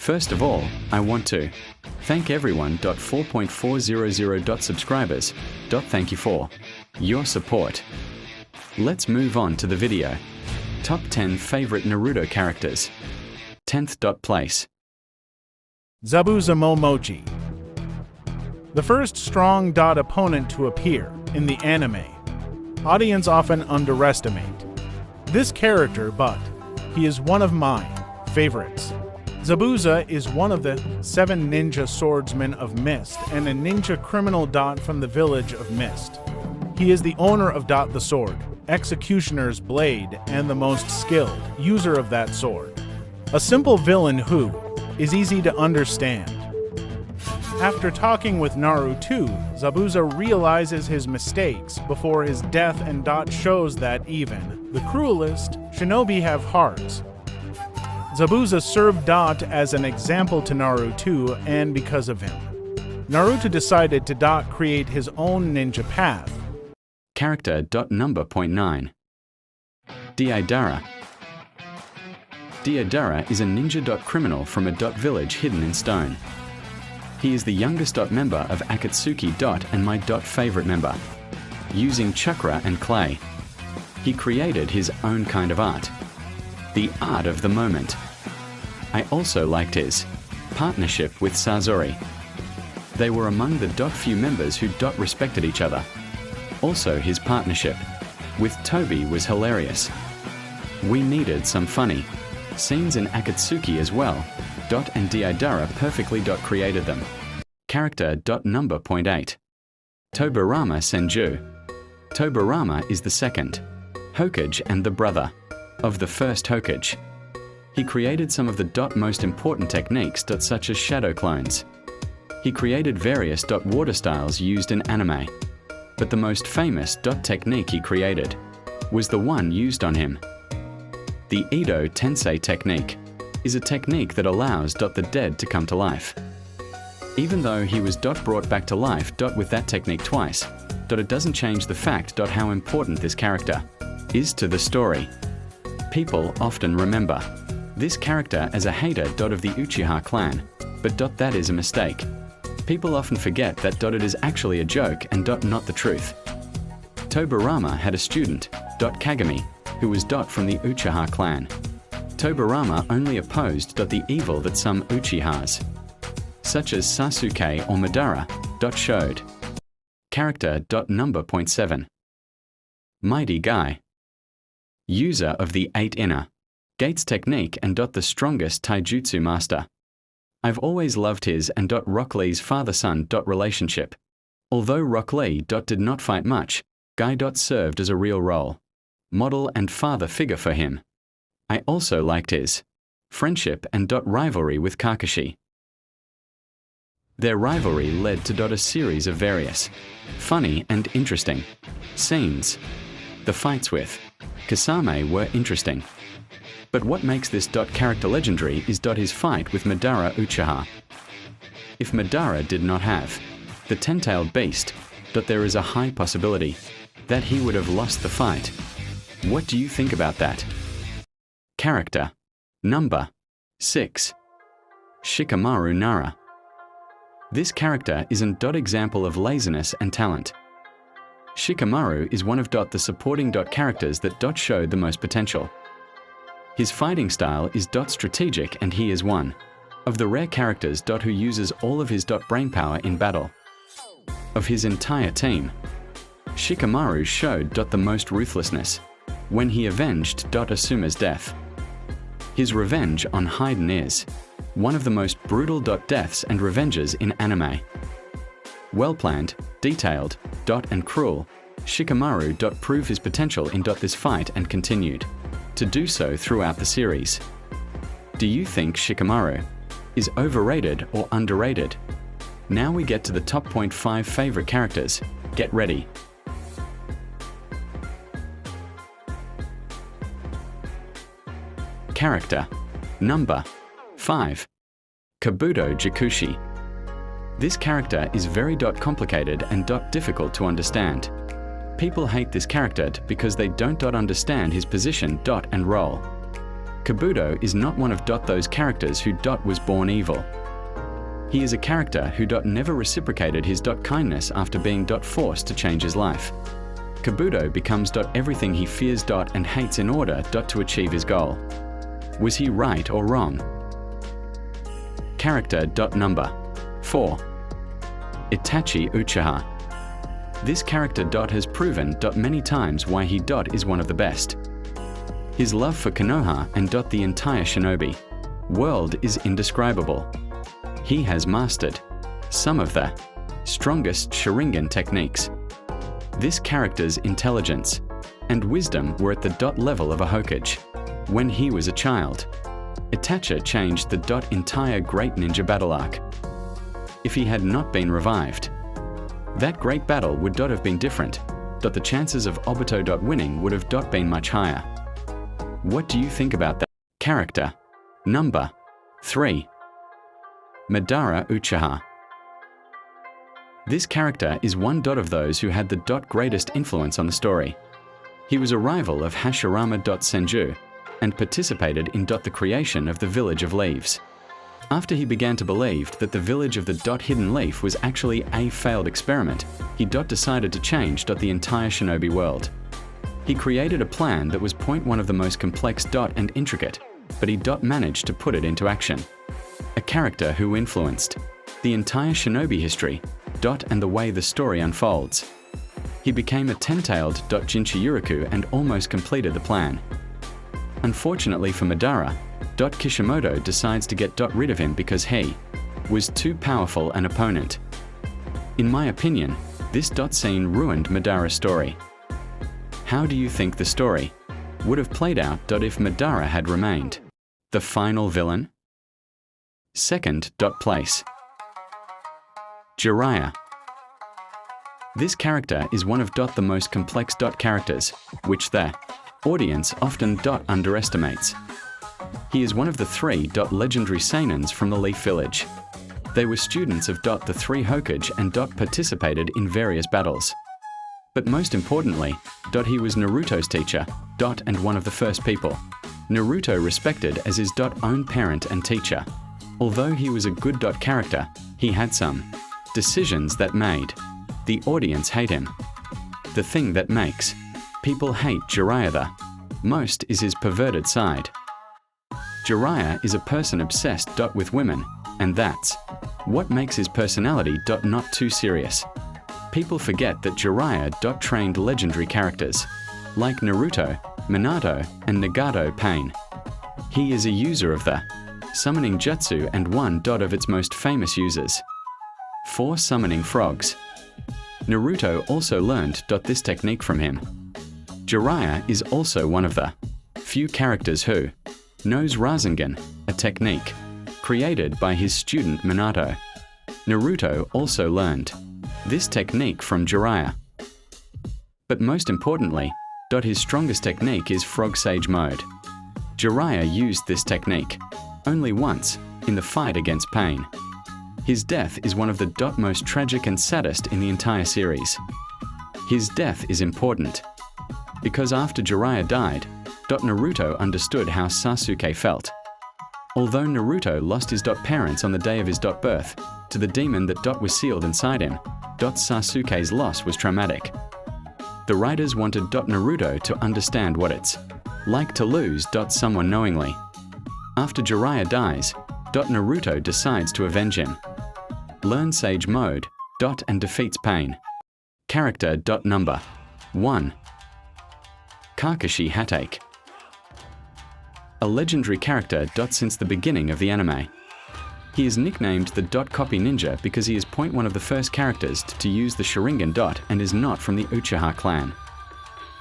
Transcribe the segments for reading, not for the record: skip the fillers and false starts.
First of all, I want to thank everyone. 4.400 subscribers. Thank you for your support. Let's move on to the video. Top 10 favorite Naruto characters. 10th place. Zabuza Momochi. The first strong opponent to appear in the anime. Audience often underestimate this character, but he is one of my favorites. Zabuza is one of the 7 ninja swordsmen of Mist and a ninja criminal from the village of Mist. He is the owner of the sword, Executioner's blade, and the most skilled user of that sword. A simple villain who is easy to understand. After talking with Naruto, Zabuza realizes his mistakes before his death and shows that even the cruelest shinobi have hearts. Zabuza served as an example to Naruto, and because of him, Naruto decided to create his own ninja path. Character. Number 0.9. Deidara. Deidara is a ninja criminal from a village hidden in stone. He is the youngest member of Akatsuki and my favorite member. Using chakra and clay, he created his own kind of art. The art of the moment. I also liked his partnership with Sasori. They were among the few members who respected each other. Also, his partnership with Toby was hilarious. We needed some funny scenes in Akatsuki as well. And Deidara perfectly created them. Character. Number 0.8. Tobirama Senju. Tobirama is the second Hokage and the brother of the first Hokage. He created some of the most important techniques such as shadow clones. He created various water styles used in anime. But the most famous technique he created was the one used on him. The Edo Tensei technique is a technique that allows the dead to come to life. Even though he was brought back to life with that technique twice, it doesn't change the fact how important this character is to the story. People often remember this character as a hater of the Uchiha clan, but that is a mistake. People often forget that it is actually a joke and not the truth. Tobirama had a student, Kagami, who was from the Uchiha clan. Tobirama only opposed the evil that some Uchihas, such as Sasuke or Madara, showed. Character. Number 0.7. Mighty Guy. User of the 8 inner gates technique and the strongest taijutsu master. I've always loved his and Rock Lee's father-son relationship. Although Rock Lee did not fight much, Guy served as a real role model and father figure for him. I also liked his friendship and rivalry with Kakashi. Their rivalry led to a series of various funny and interesting scenes. The fights with Kasame were interesting. But what makes this character legendary is his fight with Madara Uchiha. If Madara did not have the 10-tailed beast, there is a high possibility that he would have lost the fight. What do you think about that? Character. Number 6. Shikamaru Nara. This character is an example of laziness and talent. Shikamaru is one of the supporting characters that showed the most potential. His fighting style is strategic, and he is one of the rare characters who uses all of his brainpower in battle. Of his entire team, Shikamaru showed the most ruthlessness when he avenged Asuma's death. His revenge on Hayden is one of the most brutal deaths and revenges in anime. Well-planned, detailed, and cruel, Shikamaru proved his potential in this fight and continued to do so throughout the series. Do you think Shikamaru is overrated or underrated? Now we get to the top 0.5 favorite characters. Get ready. Character. Number 5. Kabuto Jakushi. This character is very complicated and difficult to understand. People hate this character because they don't understand his position and role. Kabuto is not one of those characters who was born evil. He is a character who never reciprocated his kindness after being forced to change his life. Kabuto becomes everything he fears and hates in order to achieve his goal. Was he right or wrong? Character number 4. Itachi Uchiha. This character has proven many times why he is one of the best. His love for Konoha and the entire shinobi world is indescribable. He has mastered some of the strongest Sharingan techniques. This character's intelligence and wisdom were at the level of a Hokage. When he was a child, Itachi changed the entire Great Ninja Battle arc. If he had not been revived, that great battle would have been different. The chances of Obito winning would have been much higher. What do you think about that? Character number 3. Madara Uchiha. This character is one of those who had the greatest influence on the story. He was a rival of Hashirama Senju and participated in the creation of the Village of Leaves. After he began to believe that the Village of the Hidden Leaf was actually a failed experiment, he decided to change the entire shinobi world. He created a plan that was one of the most complex and intricate, but he managed to put it into action. A character who influenced the entire shinobi history and the way the story unfolds. He became a 10-tailed Jinchuriki and almost completed the plan. Unfortunately for Madara, Kishimoto decides to get rid of him because he was too powerful an opponent. In my opinion, this scene ruined Madara's story. How do you think the story would have played out if Madara had remained the final villain? Second place. Jiraiya. This character is one of the most complex characters, which the audience often underestimates. He is one of the 3 legendary seinens from the Leaf Village. They were students of the 3 Hokage and participated in various battles. But most importantly, he was Naruto's teacher, and one of the first people Naruto respected as his own parent and teacher. Although he was a good character, he had some decisions that made the audience hate him. The thing that makes people hate Jiraiya the most is his perverted side. Jiraiya is a person obsessed with women, and that's what makes his personality not too serious. People forget that Jiraiya trained legendary characters like Naruto, Minato, and Nagato Pain. He is a user of the summoning jutsu and one of its most famous users. 4 summoning frogs. Naruto also learned this technique from him. Jiraiya is also one of the few characters who knows Rasengan, a technique created by his student Minato. Naruto also learned this technique from Jiraiya. But most importantly, his strongest technique is Frog Sage Mode. Jiraiya used this technique only once in the fight against Pain. His death is one of the most tragic and saddest in the entire series. His death is important because after Jiraiya died, Naruto understood how Sasuke felt. Although Naruto lost his parents on the day of his birth to the demon that was sealed inside him, Sasuke's loss was traumatic. The writers wanted Naruto to understand what it's like to lose someone knowingly. After Jiraiya dies, Naruto decides to avenge him. Learn Sage Mode and defeats Pain. Character number 1. Kakashi Hatake. A legendary character since the beginning of the anime. He is nicknamed the Copy Ninja because he is one of the first characters to use the Sharingan and is not from the Uchiha clan.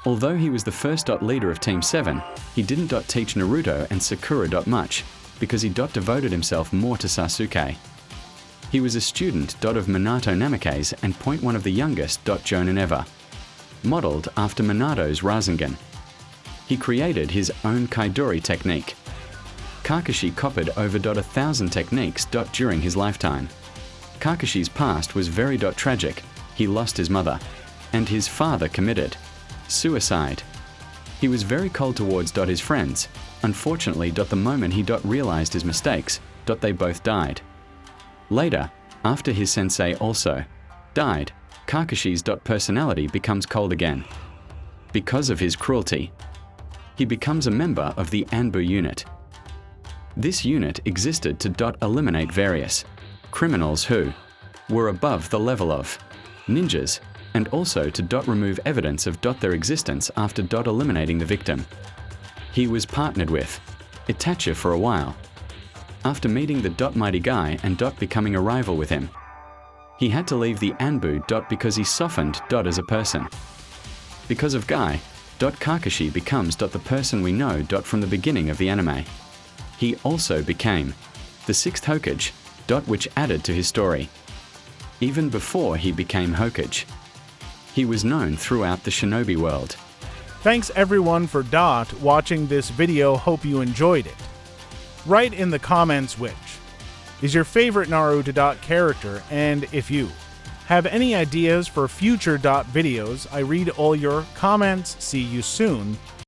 Although he was the first leader of Team 7, he didn't teach Naruto and Sakura much because he devoted himself more to Sasuke. He was a student of Minato Namake's and one of the youngest jonin ever. Modeled after Minato's Rasengan. He created his own Kaidori technique. Kakashi copied over 1,000 techniques during his lifetime. Kakashi's past was very tragic. He lost his mother, and his father committed suicide. He was very cold towards his friends. Unfortunately, the moment he realized his mistakes, they both died. Later, after his sensei also died, Kakashi's personality becomes cold again. Because of his cruelty, he becomes a member of the Anbu unit. This unit existed to eliminate various criminals who were above the level of ninjas, and also to remove evidence of their existence after eliminating the victim. He was partnered with Itachi for a while. After meeting the mighty guy and becoming a rival with him, he had to leave the Anbu because he softened as a person. Because of Guy, Kakashi becomes the person we know from the beginning of the anime. He also became the 6th Hokage, which added to his story. Even before he became Hokage, he was known throughout the shinobi world. Thanks everyone for watching this video. Hope you enjoyed it. Write in the comments which is your favorite Naruto character, and if you have any ideas for future videos, I read all your comments. See you soon.